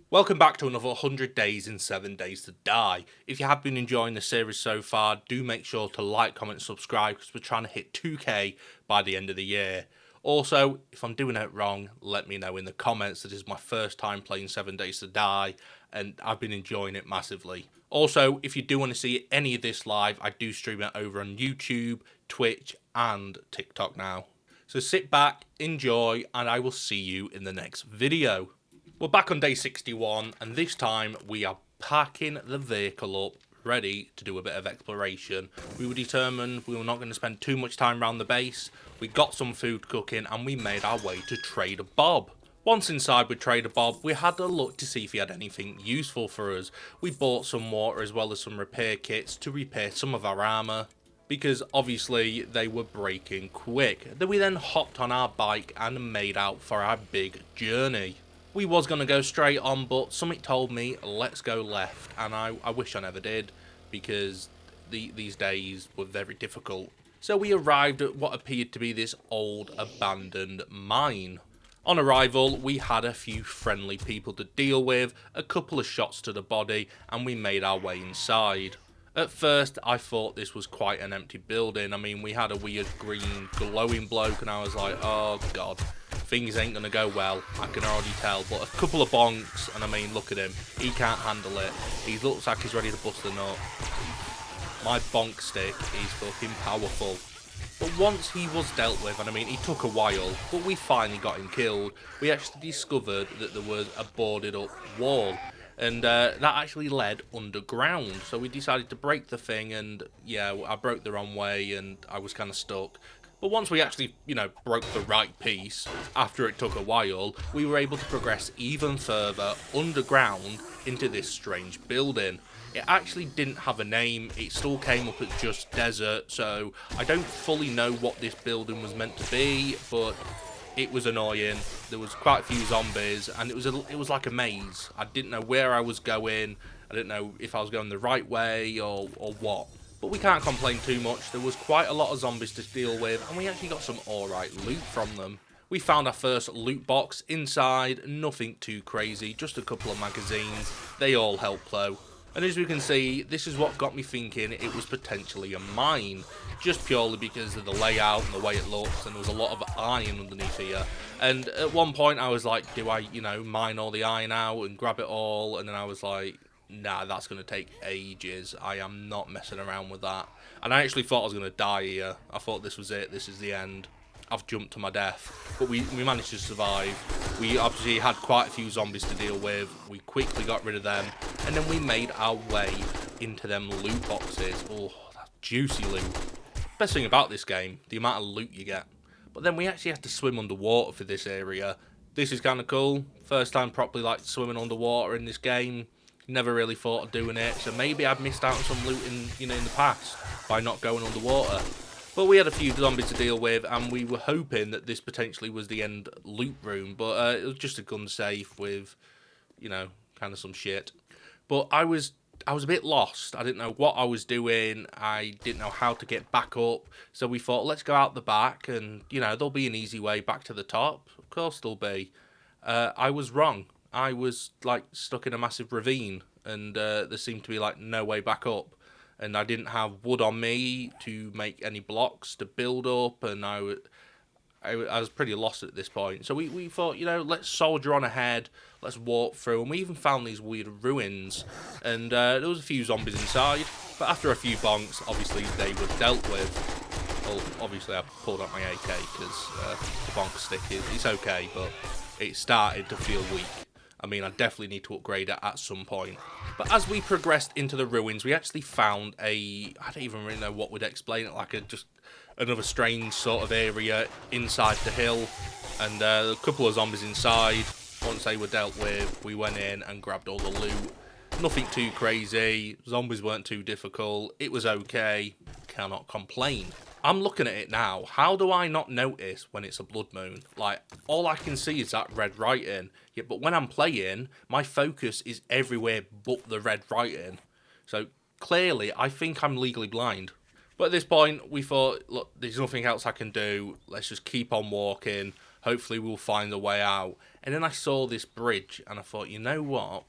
Welcome back to another 100 Days in 7 Days to Die. If you have been enjoying the series so far, do make sure to like, comment, subscribe because we're trying to hit 2k by the end of the year. Also, if I'm doing it wrong, let me know in the comments. This is my first time playing 7 Days to Die and I've been enjoying it massively. Also, if you do want to see any of this live, I do stream it over on YouTube, Twitch and TikTok now. So sit back, enjoy, and I will see you in the next video. We're back on day 61, and this time we are packing the vehicle up, ready to do a bit of exploration. We were determined we were not going to spend too much time around the base. We got some food cooking, and we made our way to Trader Bob. Once inside with Trader Bob, we had a look to see if he had anything useful for us. We bought some water as well as some repair kits to repair some of our armour, because obviously they were breaking quick. Then we hopped on our bike and made out for our big journey. We was going to go straight on, but something told me let's go left, and I wish I never did, because these days were very difficult. So we arrived at what appeared to be this old abandoned mine. On arrival, we had a few friendly people to deal with, a couple of shots to the body, and we made our way inside. At first, I thought this was quite an empty building. I mean, we had a weird green glowing bloke, and I was like, oh god, things ain't gonna go well, I can already tell. But a couple of bonks, and I mean, look at him, he can't handle it. He looks like he's ready to bust a nut. My bonk stick is fucking powerful. But once he was dealt with, and I mean, he took a while, but we finally got him killed. We actually discovered that there was a boarded up wall, and that actually led underground. So we decided to break the thing, and yeah, I broke the wrong way, and I was kind of stuck. But once we actually, broke the right piece, after it took a while, we were able to progress even further underground into this strange building. It actually didn't have a name, it still came up as just desert, so I don't fully know what this building was meant to be, but it was annoying. There was quite a few zombies, and it was like a maze. I didn't know where I was going, I didn't know if I was going the right way or what. But we can't complain too much. There was quite a lot of zombies to deal with, and we actually got some alright loot from them. We found our first loot box inside, nothing too crazy, just a couple of magazines. They all help though. And as we can see, this is what got me thinking it was potentially a mine, just purely because of the layout and the way it looks, and there was a lot of iron underneath here. And at one point I was like, do I, mine all the iron out and grab it all? And then I was like, nah, that's going to take ages. I am not messing around with that. And I actually thought I was going to die here. I thought this was it, this is the end. I've jumped to my death. But we managed to survive. We obviously had quite a few zombies to deal with. We quickly got rid of them. And then we made our way into them loot boxes. Oh, that juicy loot. Best thing about this game, the amount of loot you get. But then we actually had to swim underwater for this area. This is kind of cool. First time properly swimming underwater in this game. Never really thought of doing it, so maybe I've missed out on some loot in the past by not going underwater. But we had a few zombies to deal with, and we were hoping that this potentially was the end loot room, but it was just a gun safe with, kind of some shit. But I was a bit lost. I didn't know what I was doing. I didn't know how to get back up. So we thought, let's go out the back, and there'll be an easy way back to the top. Of course there'll be. I was wrong. I was stuck in a massive ravine, and there seemed to be no way back up, and I didn't have wood on me to make any blocks to build up, and I was pretty lost at this point. So we thought, let's soldier on ahead, let's walk through, and we even found these weird ruins, and there was a few zombies inside, but after a few bonks, obviously they were dealt with. Well, obviously I pulled out my AK because the bonk stick is okay, but it started to feel weak. I mean, I definitely need to upgrade it at some point. But as we progressed into the ruins, we actually found I don't even really know what would explain it, just another strange sort of area inside the hill. And a couple of zombies inside. Once they were dealt with, we went in and grabbed all the loot. Nothing too crazy. Zombies weren't too difficult. It was okay. Cannot complain. I'm looking at it now. How do I not notice when it's a blood moon? All I can see is that red writing. Yeah, but when I'm playing, my focus is everywhere but the red writing. So clearly, I think I'm legally blind. But at this point, we thought, look, there's nothing else I can do. Let's just keep on walking. Hopefully, we'll find a way out. And then I saw this bridge and I thought, you know what?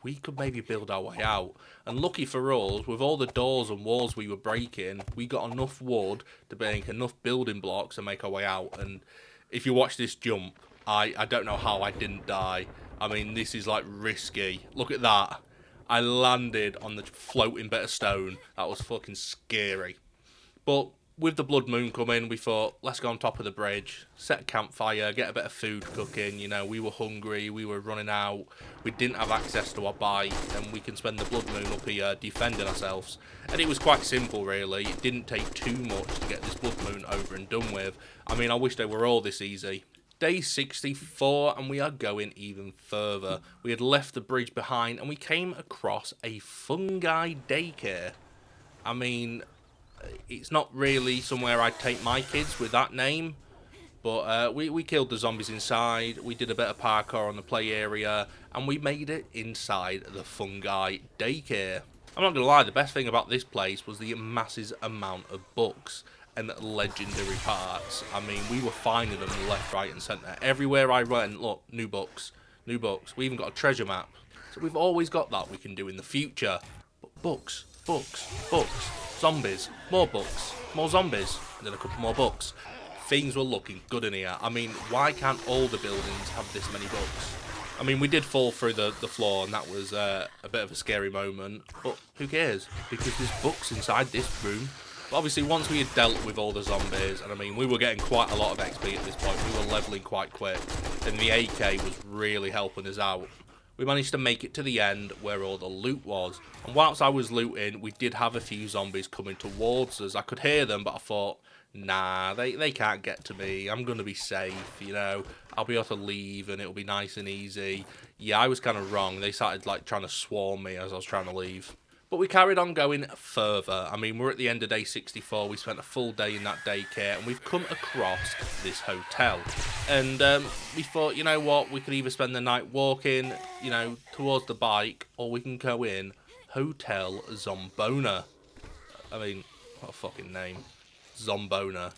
We could maybe build our way out. And lucky for us, with all the doors and walls we were breaking, we got enough wood to make enough building blocks and make our way out. And if you watch this jump, I don't know how I didn't die. I mean, this is like risky. Look at that. I landed on the floating bit of stone. That was fucking scary. But with the blood moon coming, we thought, let's go on top of the bridge, set a campfire, get a bit of food cooking. You know, we were hungry, we were running out, we didn't have access to our bike, and we can spend the blood moon up here defending ourselves. And it was quite simple, really. It didn't take too much to get this blood moon over and done with. I mean, I wish they were all this easy. Day 64, and we are going even further. We had left the bridge behind, and we came across a fungi daycare. I mean, it's not really somewhere I'd take my kids with that name, but we killed the zombies inside, we did a bit of parkour on the play area, and we made it inside the fungi daycare. I'm not going to lie, the best thing about this place was the massive amount of books and legendary parts. I mean, we were finding them left, right and centre. Everywhere I went, look, new books, new books. We even got a treasure map. So we've always got that we can do in the future. But books, books, books. Zombies, more books, more zombies, and then a couple more books. Things were looking good in here. I mean, why can't all the buildings have this many books? I mean, we did fall through the floor, and that was a bit of a scary moment, but who cares? Because there's books inside this room. But obviously, once we had dealt with all the zombies, and I mean, we were getting quite a lot of XP at this point, we were leveling quite quick, and the AK was really helping us out. We managed to make it to the end where all the loot was. And whilst I was looting, we did have a few zombies coming towards us. I could hear them, but I thought, nah, they can't get to me. I'm going to be safe, you know. I'll be able to leave and it'll be nice and easy. Yeah, I was kind of wrong. They started like trying to swarm me as I was trying to leave. But we carried on going further. I mean, we're at the end of day 64. We spent a full day in that daycare, and we've come across this hotel. And we thought, you know what? We could either spend the night walking, you know, towards the bike, or we can go in Hotel Zombona. I mean, what a fucking name. Zombona.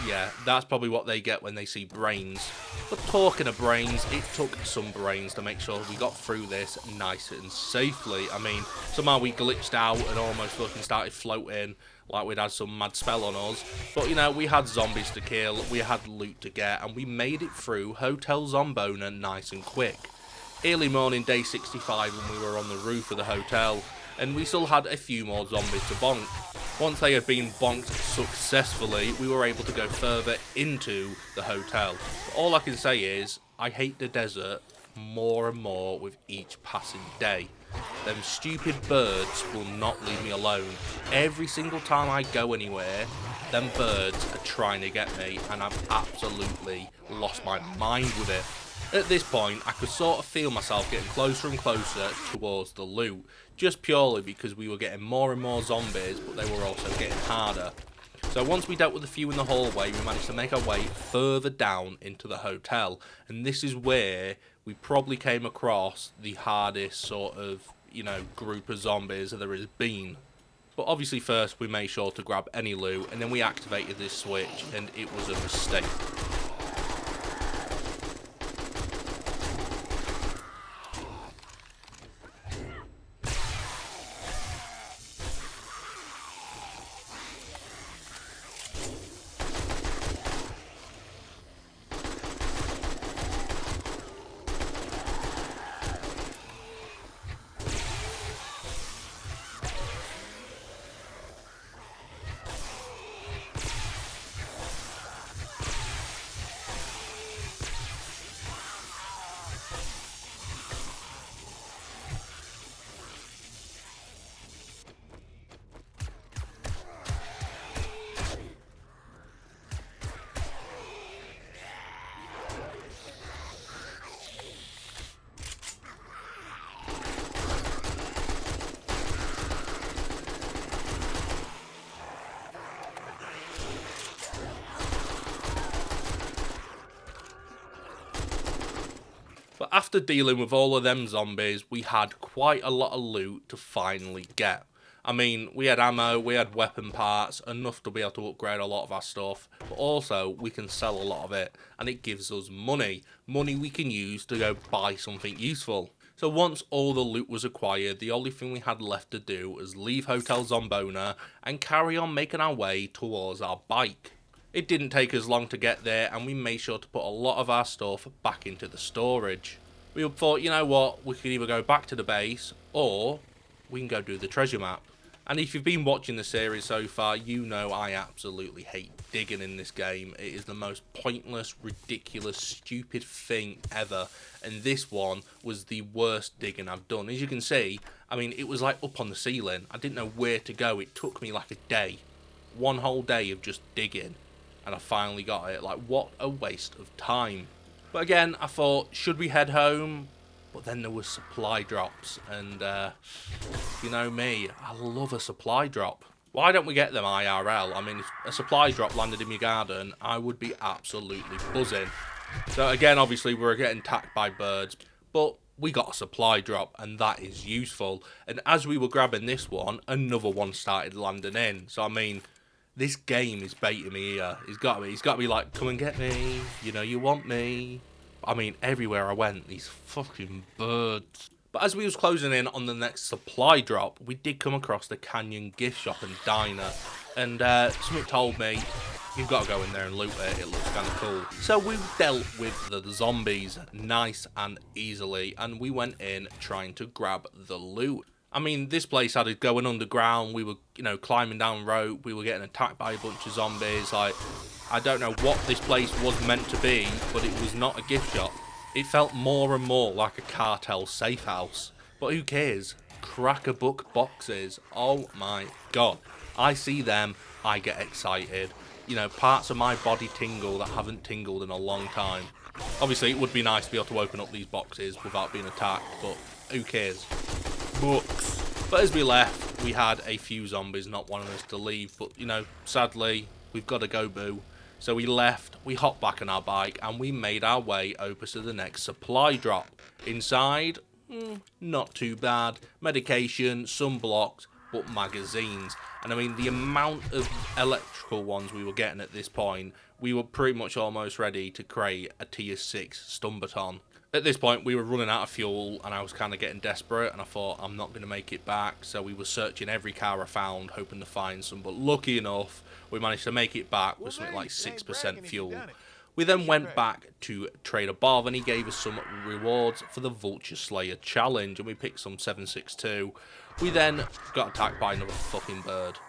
Yeah, that's probably what they get when they see brains. But talking of brains, it took some brains to make sure we got through this nice and safely. I mean, somehow we glitched out and almost fucking started floating like we'd had some mad spell on us. But, you know, we had zombies to kill, we had loot to get, and we made it through Hotel Zombona nice and quick. Early morning, day 65, when we were on the roof of the hotel, and we still had a few more zombies to bonk. Once they had been bonked successfully, we were able to go further into the hotel. But all I can say is, I hate the desert more and more with each passing day. Them stupid birds will not leave me alone. Every single time I go anywhere, them birds are trying to get me, and I've absolutely lost my mind with it. At this point, I could sort of feel myself getting closer and closer towards the loot, just purely because we were getting more and more zombies, but they were also getting harder. So once we dealt with a few in the hallway, we managed to make our way further down into the hotel, and this is where we probably came across the hardest sort of, you know, group of zombies there has been. But obviously first we made sure to grab any loot, and then we activated this switch, and it was a mistake. But after dealing with all of them zombies, we had quite a lot of loot to finally get. I mean, we had ammo, we had weapon parts, enough to be able to upgrade a lot of our stuff, but also we can sell a lot of it, and it gives us money. Money we can use to go buy something useful. So once all the loot was acquired, the only thing we had left to do was leave Hotel Zombona and carry on making our way towards our bike. It didn't take us long to get there, and we made sure to put a lot of our stuff back into the storage. We thought, you know what, we could either go back to the base, or we can go do the treasure map. And if you've been watching the series so far, you know I absolutely hate digging in this game. It is the most pointless, ridiculous, stupid thing ever. And this one was the worst digging I've done. As you can see, I mean, it was like up on the ceiling. I didn't know where to go. It took me like a day. One whole day of just digging. And I finally got it. Like, what a waste of time. But again, I thought, should we head home? But then there was supply drops, and you know me, I love a supply drop. Why don't we get them IRL? I mean, if a supply drop landed in my garden, I would be absolutely buzzing. So again, obviously, we were getting attacked by birds, but we got a supply drop, and that is useful. And as we were grabbing this one, another one started landing in. So I mean, this game is baiting me here. He's got to be like, come and get me. You know you want me. I mean, everywhere I went, these fucking birds. But as we was closing in on the next supply drop, we did come across the Canyon gift shop and diner. And something told me, you've got to go in there and loot it. It looks kind of cool. So we dealt with the zombies nice and easily. And we went in trying to grab the loot. I mean, this place had it going underground. We were, you know, climbing down rope. We were getting attacked by a bunch of zombies. Like, I don't know what this place was meant to be, but it was not a gift shop. It felt more and more like a cartel safe house. But who cares? Crack-a-book boxes. Oh my god. I see them, I get excited. You know, parts of my body tingle that haven't tingled in a long time. Obviously, it would be nice to be able to open up these boxes without being attacked, but who cares? Books. But as we left, we had a few zombies not wanting us to leave, but you know, sadly, we've got to go, boo. So we left, we hopped back on our bike, and we made our way over to the next supply drop. Inside, not too bad. Medication, some blocks, but magazines. And I mean, the amount of electrical ones we were getting at this point, we were pretty much almost ready to create a tier 6 stun baton. At this point, we were running out of fuel, and I was kind of getting desperate, and I thought, I'm not going to make it back. So we were searching every car I found, hoping to find some. But lucky enough, we managed to make it back with something like 6% fuel. We then went back to Trader Bob, and he gave us some rewards for the Vulture Slayer challenge, and we picked some 7.62. We then got attacked by another fucking bird.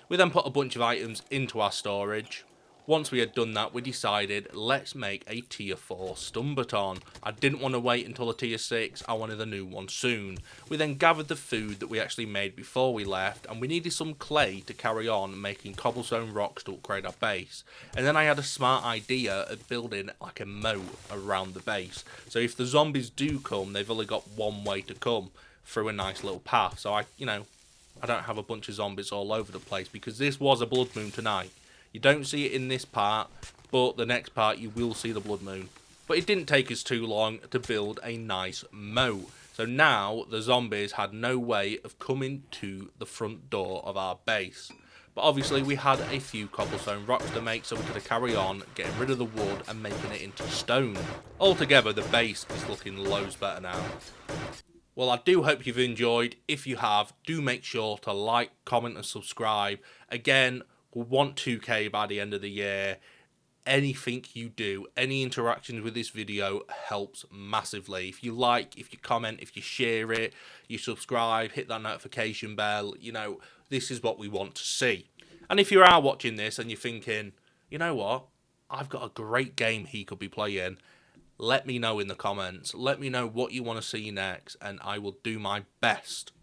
We then put a bunch of items into our storage. Once we had done that, we decided, let's make a tier 4 stun baton. I didn't want to wait until a tier 6, I wanted a new one soon. We then gathered the food that we actually made before we left, and we needed some clay to carry on making cobblestone rocks to upgrade our base. And then I had a smart idea of building like a moat around the base. So if the zombies do come, they've only got one way to come, through a nice little path. So I don't have a bunch of zombies all over the place, because this was a blood moon tonight. You don't see it in this part, but the next part you will see the blood moon. But it didn't take us too long to build a nice moat. So now the zombies had no way of coming to the front door of our base. But obviously we had a few cobblestone rocks to make, so we could carry on getting rid of the wood and making it into stone. Altogether, the base is looking loads better now. Well, I do hope you've enjoyed. If you have, do make sure to like, comment and subscribe. Again, we want 2K by the end of the year. Anything you do, any interactions with this video helps massively. If you like, if you comment, if you share it, you subscribe, hit that notification bell, you know, this is what we want to see. And if you are watching this and you're thinking, you know what, I've got a great game he could be playing, let me know in the comments. Let me know what you want to see next, and I will do my best